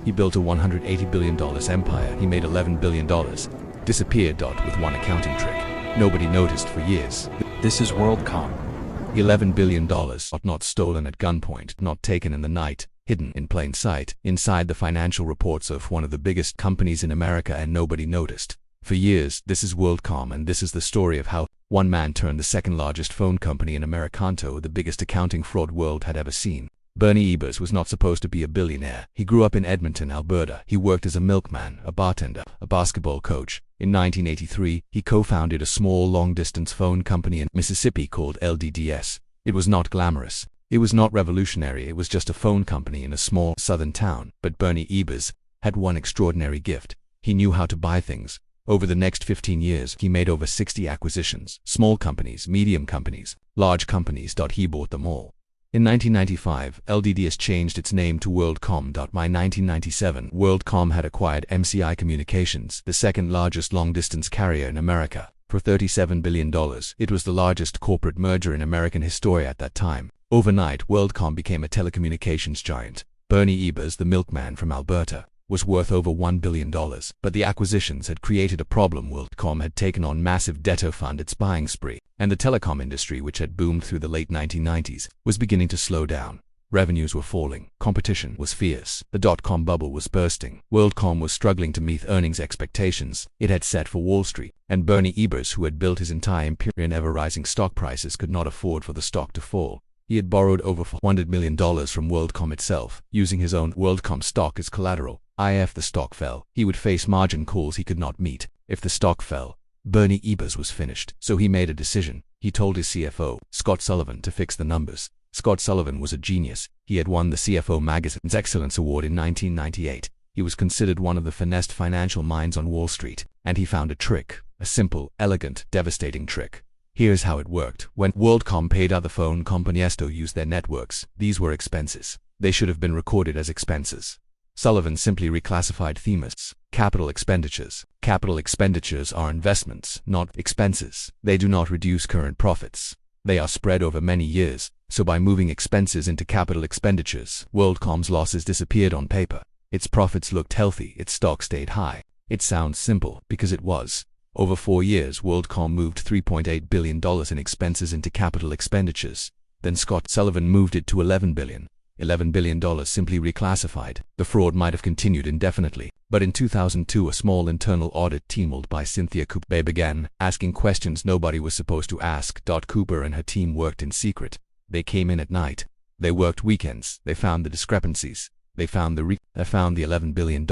He built a $180 billion empire. He made $11 billion. Disappeared. With one accounting trick. Nobody noticed for years. This is WorldCom. $11 billion. Not stolen at gunpoint. Not taken in the night. Hidden in plain sight. Inside the financial reports of one of the biggest companies in America, and nobody noticed. For years, this is WorldCom, and this is the story of how one man turned the second largest phone company in America into the biggest accounting fraud world had ever seen. Bernie Ebbers was not supposed to be a billionaire. He grew up in Edmonton, Alberta. He worked as a milkman, a bartender, a basketball coach. In 1983, he co-founded a small long-distance phone company in Mississippi called LDDS. It was not glamorous. It was not revolutionary. It was just a phone company in a small southern town. But Bernie Ebbers had one extraordinary gift. He knew how to buy things. Over the next 15 years, he made over 60 acquisitions. Small companies, medium companies, large companies. He bought them all. In 1995, LDDS changed its name to WorldCom. By 1997, WorldCom had acquired MCI Communications, the second largest long-distance carrier in America, for $37 billion. It was the largest corporate merger in American history at that time. Overnight, WorldCom became a telecommunications giant. Bernie Ebbers, the milkman from Alberta, was worth over $1 billion. But the acquisitions had created a problem. WorldCom had taken on massive debt to fund its buying spree, and the telecom industry, which had boomed through the late 1990s, was beginning to slow down. Revenues were falling. Competition was fierce. The dot-com bubble was bursting. WorldCom was struggling to meet earnings expectations it had set for Wall Street, and Bernie Ebbers, who had built his entire empire on ever-rising stock prices, could not afford for the stock to fall. He had borrowed over $400 million from WorldCom itself, using his own WorldCom stock as collateral. If the stock fell, he would face margin calls he could not meet. If the stock fell, Bernie Ebbers was finished. So he made a decision. He told his CFO, Scott Sullivan, to fix the numbers. Scott Sullivan was a genius. He had won the CFO Magazine's Excellence Award in 1998. He was considered one of the finest financial minds on Wall Street. And he found a trick. A simple, elegant, devastating trick. Here's how it worked. When WorldCom paid other phone companies to use their networks, these were expenses. They should have been recorded as expenses. Sullivan simply reclassified themes. Capital expenditures. Capital expenditures are investments, not expenses. They do not reduce current profits. They are spread over many years. So by moving expenses into capital expenditures, WorldCom's losses disappeared on paper. Its profits looked healthy. Its stock stayed high. It sounds simple, because it was. Over 4 years, WorldCom moved $3.8 billion in expenses into capital expenditures. Then Scott Sullivan moved it to $11 billion. $11 billion simply reclassified. The fraud might have continued indefinitely. But in 2002, a small internal audit team led by Cynthia Cooper began asking questions nobody was supposed to ask. Cooper and her team worked in secret. They came in at night. They worked weekends. They found the discrepancies. They found the $11 billion.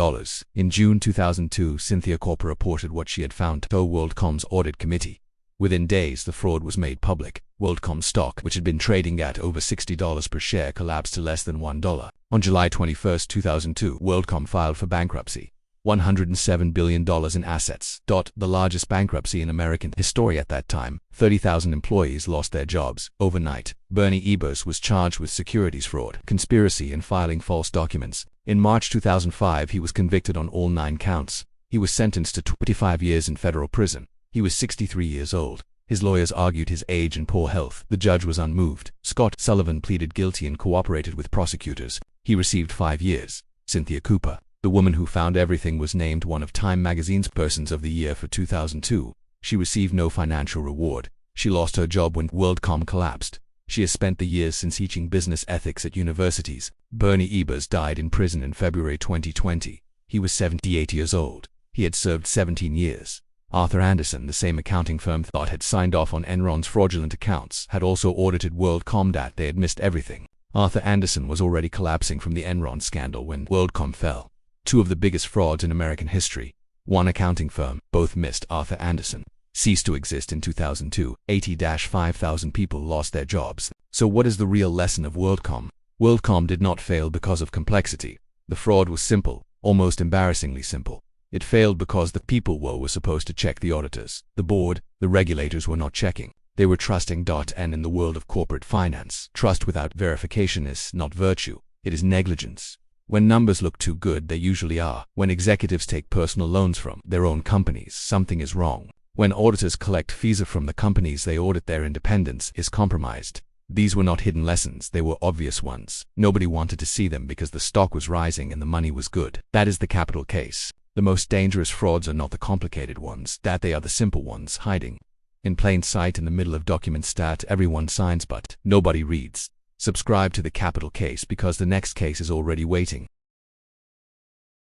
In June 2002, Cynthia Cooper reported what she had found to WorldCom's audit committee. Within days, the fraud was made public. WorldCom stock, which had been trading at over $60 per share, collapsed to less than $1. On July 21, 2002, WorldCom filed for bankruptcy. $107 billion in assets. The largest bankruptcy in American history at that time. 30,000 employees lost their jobs. Overnight, Bernie Ebbers was charged with securities fraud, conspiracy, and filing false documents. In March 2005, he was convicted on all 9 counts. He was sentenced to 25 years in federal prison. He was 63 years old. His lawyers argued his age and poor health. The judge was unmoved. Scott Sullivan pleaded guilty and cooperated with prosecutors. He received 5 years. Cynthia Cooper, the woman who found everything, was named one of Time magazine's Persons of the Year for 2002. She received no financial reward. She lost her job when WorldCom collapsed. She has spent the years since teaching business ethics at universities. Bernie Ebbers died in prison in February 2020. He was 78 years old. He had served 17 years. Arthur Andersen, the same accounting firm thought had signed off on Enron's fraudulent accounts, had also audited WorldCom. They had missed everything. Arthur Andersen was already collapsing from the Enron scandal when WorldCom fell. 2 of the biggest frauds in American history. One accounting firm, both missed. Arthur Andersen ceased to exist in 2002. 80,000 people lost their jobs. So what is the real lesson of WorldCom? WorldCom did not fail because of complexity. The fraud was simple, almost embarrassingly simple. It failed because the people were supposed to check the auditors. The board, the regulators were not checking. They were trusting. And in the world of corporate finance, trust without verification is not virtue. It is negligence. When numbers look too good, they usually are. When executives take personal loans from their own companies, something is wrong. When auditors collect fees from the companies they audit, their independence is compromised. These were not hidden lessons, they were obvious ones. Nobody wanted to see them because the stock was rising and the money was good. That is the capital case. The most dangerous frauds are not the complicated ones, that they are the simple ones, hiding in plain sight in the middle of documents that everyone signs but nobody reads. Subscribe to the capital case because the next case is already waiting.